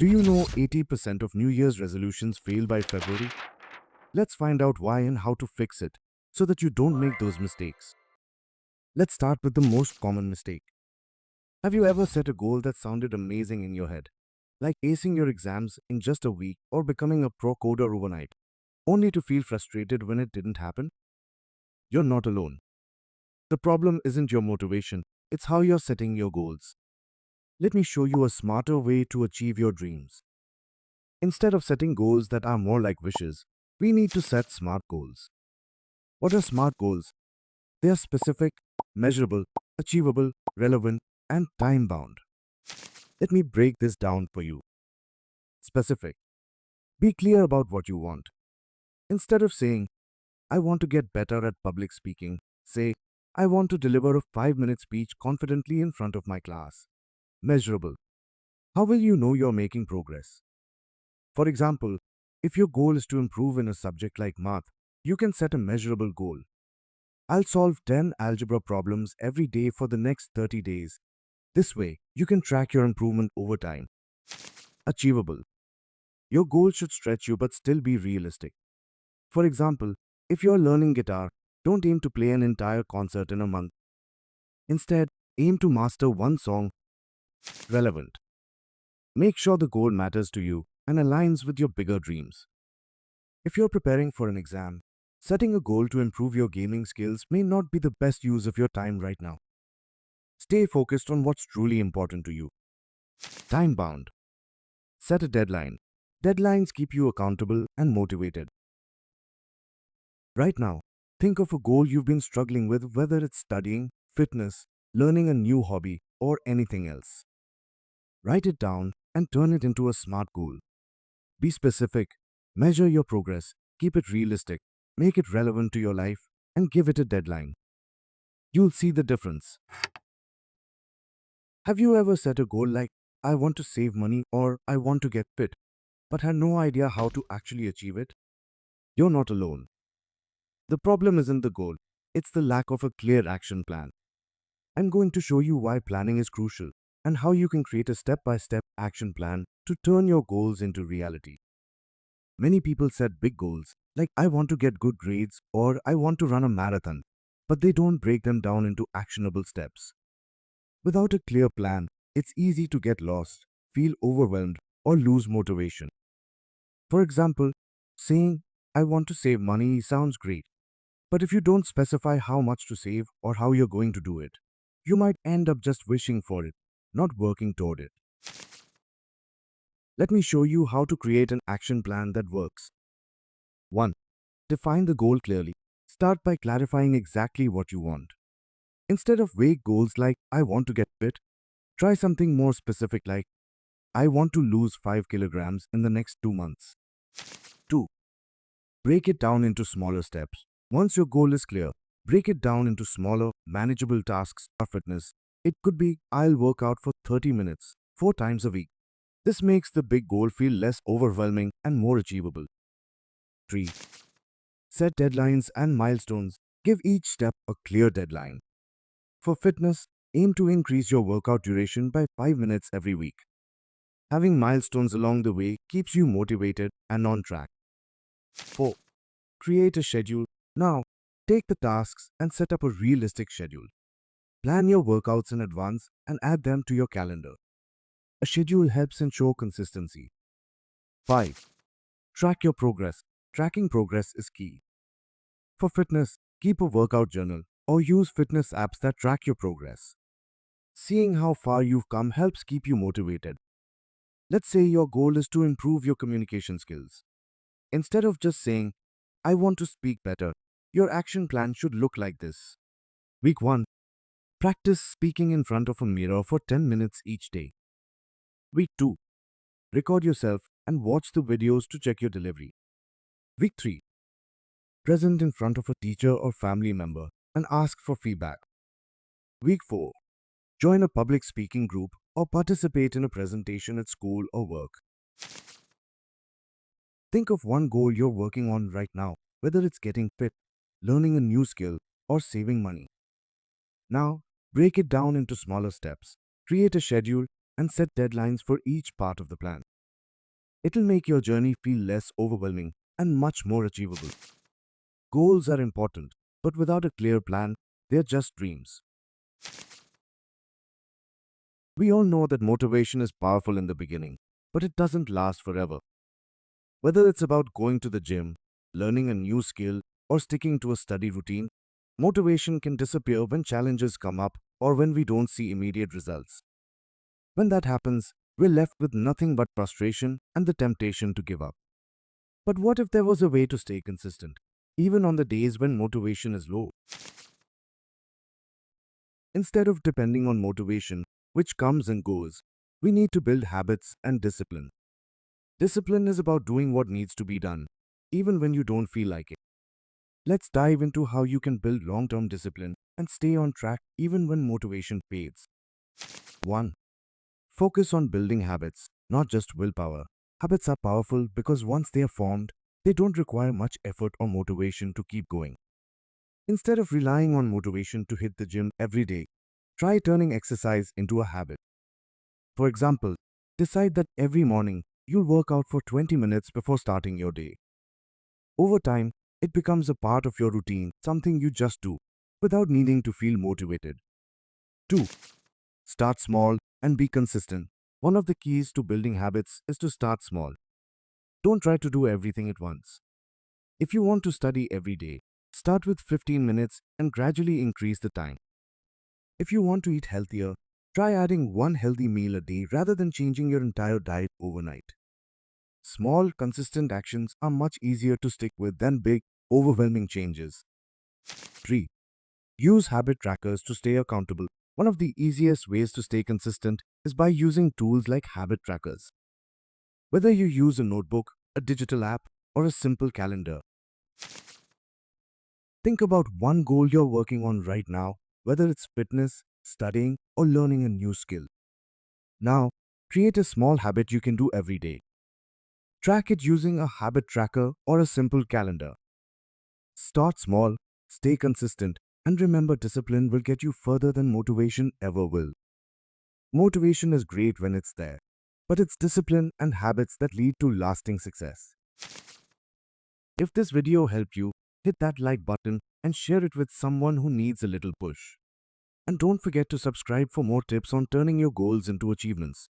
Do you know 80% of New Year's resolutions fail by February? Let's find out why and how to fix it so that you don't make those mistakes. Let's start with the most common mistake. Have you ever set a goal that sounded amazing in your head, like acing your exams in just a week or becoming a pro coder overnight, only to feel frustrated when it didn't happen? You're not alone. The problem isn't your motivation, it's how you're setting your goals. Let me show you a smarter way to achieve your dreams. Instead of setting goals that are more like wishes, we need to set smart goals. What are smart goals? They are specific, measurable, achievable, relevant, and time bound. Let me break this down for you. Specific. Be clear about what you want. Instead of saying, I want to get better at public speaking, say, I want to deliver a 5-minute speech confidently in front of my class. Measurable. How will you know you're making progress? For example, if your goal is to improve in a subject like math, you can set a measurable goal. I'll solve 10 algebra problems every day for the next 30 days. This way, you can track your improvement over time. Achievable. Your goal should stretch you but still be realistic. For example, if you're learning guitar, don't aim to play an entire concert in a month. Instead, aim to master one song. Relevant. Make sure the goal matters to you and aligns with your bigger dreams. If you're preparing for an exam, setting a goal to improve your gaming skills may not be the best use of your time right now. Stay focused on what's truly important to you. Time bound. Set a deadline. Deadlines keep you accountable and motivated. Right now, think of a goal you've been struggling with, whether it's studying, fitness, learning a new hobby, or anything else. Write it down and turn it into a smart goal. Be specific, measure your progress, keep it realistic, make it relevant to your life, and give it a deadline. You'll see the difference. Have you ever set a goal like, I want to save money or I want to get fit, but had no idea how to actually achieve it? You're not alone. The problem isn't the goal, it's the lack of a clear action plan. I'm going to show you why planning is crucial and how you can create a step-by-step action plan to turn your goals into reality. Many people set big goals like I want to get good grades or I want to run a marathon, but they don't break them down into actionable steps. Without a clear plan, it's easy to get lost, feel overwhelmed, or lose motivation. For example, saying I want to save money sounds great, but if you don't specify how much to save or how you're going to do it, you might end up just wishing for it, not working toward it. Let me show you how to create an action plan that works. 1. Define the goal clearly. Start by clarifying exactly what you want. Instead of vague goals like I want to get fit, try something more specific like I want to lose 5 kilograms in the next 2 months. 2. Break it down into smaller steps. Once your goal is clear, break it down into smaller, manageable tasks or fitness. It could be I'll work out for 30 minutes, 4 times a week. This makes the big goal feel less overwhelming and more achievable. 3. Set deadlines and milestones. Give each step a clear deadline. For fitness, aim to increase your workout duration by 5 minutes every week. Having milestones along the way keeps you motivated and on track. 4. Create a schedule. Now, take the tasks and set up a realistic schedule. Plan your workouts in advance and add them to your calendar. A schedule helps ensure consistency. 5. Track your progress. Tracking progress is key. For fitness, keep a workout journal or use fitness apps that track your progress. Seeing how far you've come helps keep you motivated. Let's say your goal is to improve your communication skills. Instead of just saying, I want to speak better, your action plan should look like this. Week 1. Practice speaking in front of a mirror for 10 minutes each day. Week 2. Record yourself and watch the videos to check your delivery. Week 3. Present in front of a teacher or family member and ask for feedback. Week 4. Join a public speaking group or participate in a presentation at school or work. Think of one goal you're working on right now, whether it's getting fit, learning a new skill, or saving money. Now, break it down into smaller steps, create a schedule, and set deadlines for each part of the plan. It'll make your journey feel less overwhelming and much more achievable. Goals are important, but without a clear plan, they're just dreams. We all know that motivation is powerful in the beginning, but it doesn't last forever. Whether it's about going to the gym, learning a new skill, or sticking to a study routine, motivation can disappear when challenges come up or when we don't see immediate results. When that happens, we're left with nothing but frustration and the temptation to give up. But what if there was a way to stay consistent, even on the days when motivation is low? Instead of depending on motivation, which comes and goes, we need to build habits and discipline. Discipline is about doing what needs to be done, even when you don't feel like it. Let's dive into how you can build long-term discipline and stay on track even when motivation fades. 1. Focus on building habits, not just willpower. Habits are powerful because once they are formed, they don't require much effort or motivation to keep going. Instead of relying on motivation to hit the gym every day, try turning exercise into a habit. For example, decide that every morning you'll work out for 20 minutes before starting your day. Over time, it becomes a part of your routine, something you just do, without needing to feel motivated. 2. Start small and be consistent. One of the keys to building habits is to start small. Don't try to do everything at once. If you want to study every day, start with 15 minutes and gradually increase the time. If you want to eat healthier, try adding one healthy meal a day rather than changing your entire diet overnight. Small, consistent actions are much easier to stick with than big, overwhelming changes. 3. Use habit trackers to stay accountable. One of the easiest ways to stay consistent is by using tools like habit trackers. Whether you use a notebook, a digital app, or a simple calendar, think about one goal you're working on right now, whether it's fitness, studying, or learning a new skill. Now, create a small habit you can do every day. Track it using a habit tracker or a simple calendar. Start small, stay consistent, and remember discipline will get you further than motivation ever will. Motivation is great when it's there, but it's discipline and habits that lead to lasting success. If this video helped you, hit that like button and share it with someone who needs a little push. And don't forget to subscribe for more tips on turning your goals into achievements.